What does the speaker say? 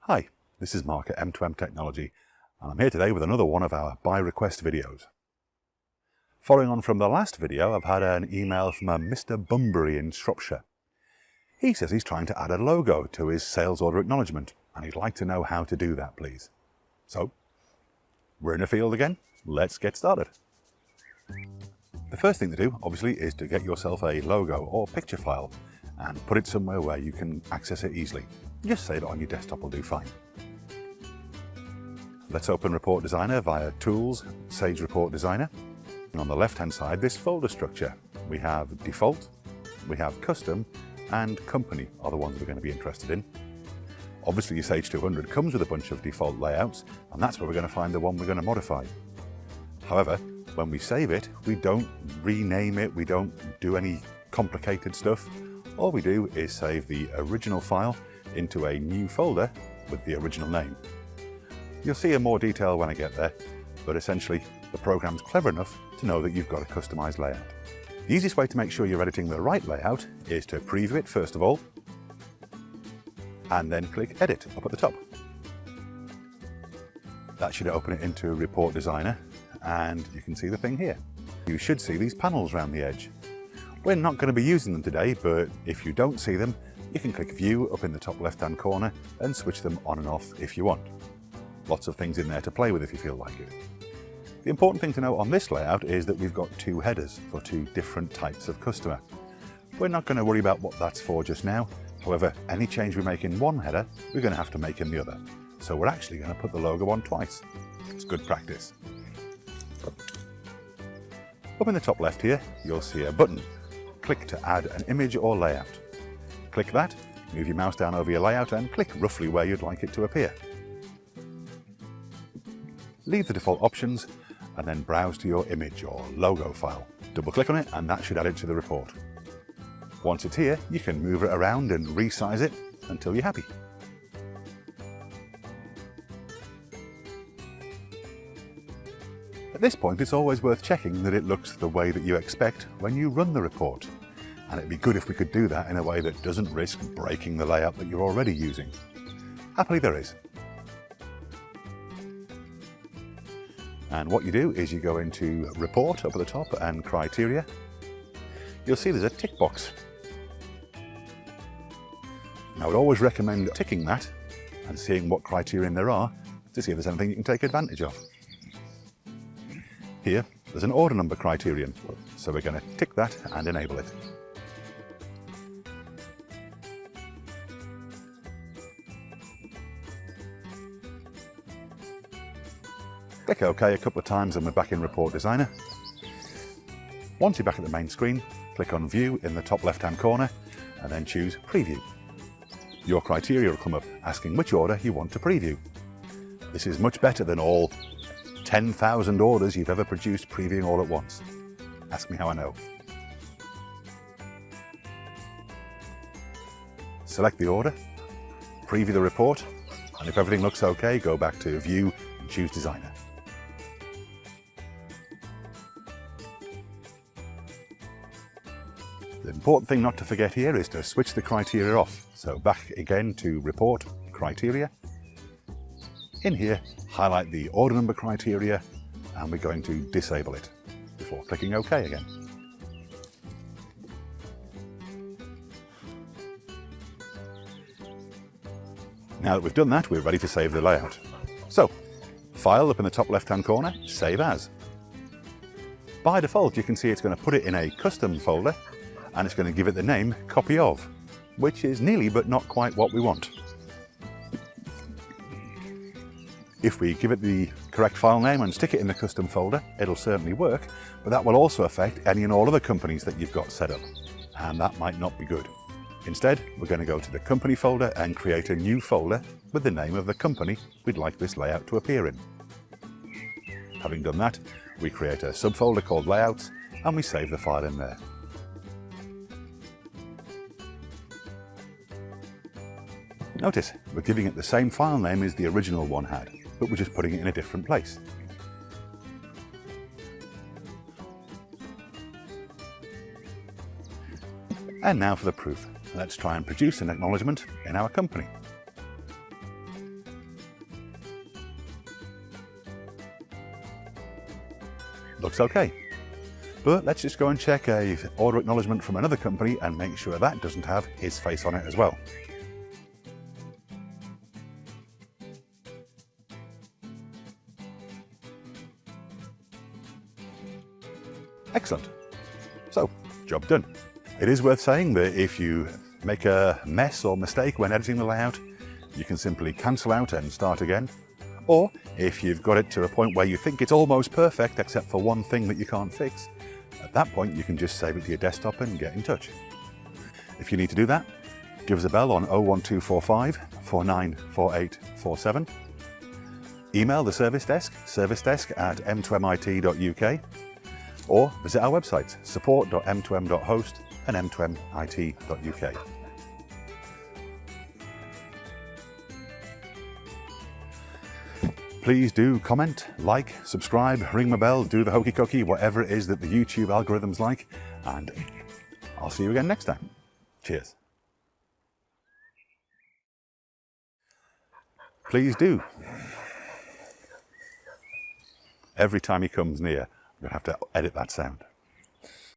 Hi, this is Mark at M2M Technology, and I'm here today with another one of our by request videos. Following on from the last video, I've had an email from a Mr. Bunbury in Shropshire. He says he's trying to add a logo to his sales order acknowledgement, and he'd like to know how to do that, please. So, we're in the field again, let's get started. The first thing to do, obviously, is to get yourself a logo or picture file and put it somewhere where you can access it easily. Just save it on your desktop will do fine. Let's open Report Designer via Tools, Sage Report Designer. And on the left-hand side, this folder structure. We have Default, we have Custom, and Company are the ones we're going to be interested in. Obviously, your Sage 200 comes with a bunch of default layouts, and that's where we're going to find the one we're going to modify. However, when we save it, we don't rename it, we don't do any complicated stuff. All we do is save the original file into a new folder with the original name. You'll see in more detail when I get there, but essentially the program's clever enough to know that you've got a customized layout. The easiest way to make sure you're editing the right layout is to preview it first of all, and then click Edit up at the top. That should open it into Report Designer, and you can see the thing here. You should see these panels around the edge. We're not going to be using them today, but if you don't see them, you can click View up in the top left-hand corner and switch them on and off if you want. Lots of things in there to play with if you feel like it. The important thing to note on this layout is that we've got two headers for two different types of customer. We're not going to worry about what that's for just now. However, any change we make in one header, we're going to have to make in the other. So we're actually going to put the logo on twice. It's good practice. Up in the top left here, you'll see a button. Click to add an image or layout. Click that, move your mouse down over your layout and click roughly where you'd like it to appear. Leave the default options and then browse to your image or logo file. Double click on it and that should add it to the report. Once it's here, you can move it around and resize it until you're happy. At this point, it's always worth checking that it looks the way that you expect when you run the report. And it'd be good if we could do that in a way that doesn't risk breaking the layout that you're already using. Happily there is. And what you do is you go into Report up at the top and Criteria. You'll see there's a tick box. I would always recommend ticking that and seeing what criterion there are to see if there's anything you can take advantage of. Here, there's an order number criterion, so we're going to tick that and enable it. Click OK a couple of times and we're back in Report Designer. Once you're back at the main screen, click on View in the top left-hand corner and then choose Preview. Your criteria will come up asking which order you want to preview. This is much better than all 10,000 orders you've ever produced previewing all at once. Ask me how I know. Select the order, preview the report, and if everything looks okay, go back to View and choose Designer. The important thing not to forget here is to switch the criteria off. So back again to Report, Criteria. In here, highlight the order number criteria and we're going to disable it before clicking OK again. Now that we've done that, we're ready to save the layout. So, File up in the top left-hand corner, Save As. By default, you can see it's going to put it in a custom folder and it's going to give it the name Copy Of, which is nearly but not quite what we want. If we give it the correct file name and stick it in the custom folder, it'll certainly work, but that will also affect any and all other companies that you've got set up, and that might not be good. Instead, we're going to go to the company folder and create a new folder with the name of the company we'd like this layout to appear in. Having done that, we create a subfolder called Layouts and we save the file in there. Notice, we're giving it the same file name as the original one had, but we're just putting it in a different place. And now for the proof. Let's try and produce an acknowledgement in our company. Looks okay. But let's just go and check a order acknowledgement from another company and make sure that doesn't have his face on it as well. Excellent. So, job done. It is worth saying that if you make a mess or mistake when editing the layout, you can simply cancel out and start again. Or if you've got it to a point where you think it's almost perfect except for one thing that you can't fix, at that point you can just save it to your desktop and get in touch. If you need to do that, give us a bell on 01245 494847. Email the service desk, servicedesk@m2mit.uk, or visit our websites, support.m2m.host and m2mit.uk. Please do comment, like, subscribe, ring my bell, do the hokey cokey, whatever it is that the YouTube algorithms like, and I'll see you again next time. Cheers. Please do. Every time he comes near, I'm going to have to edit that sound.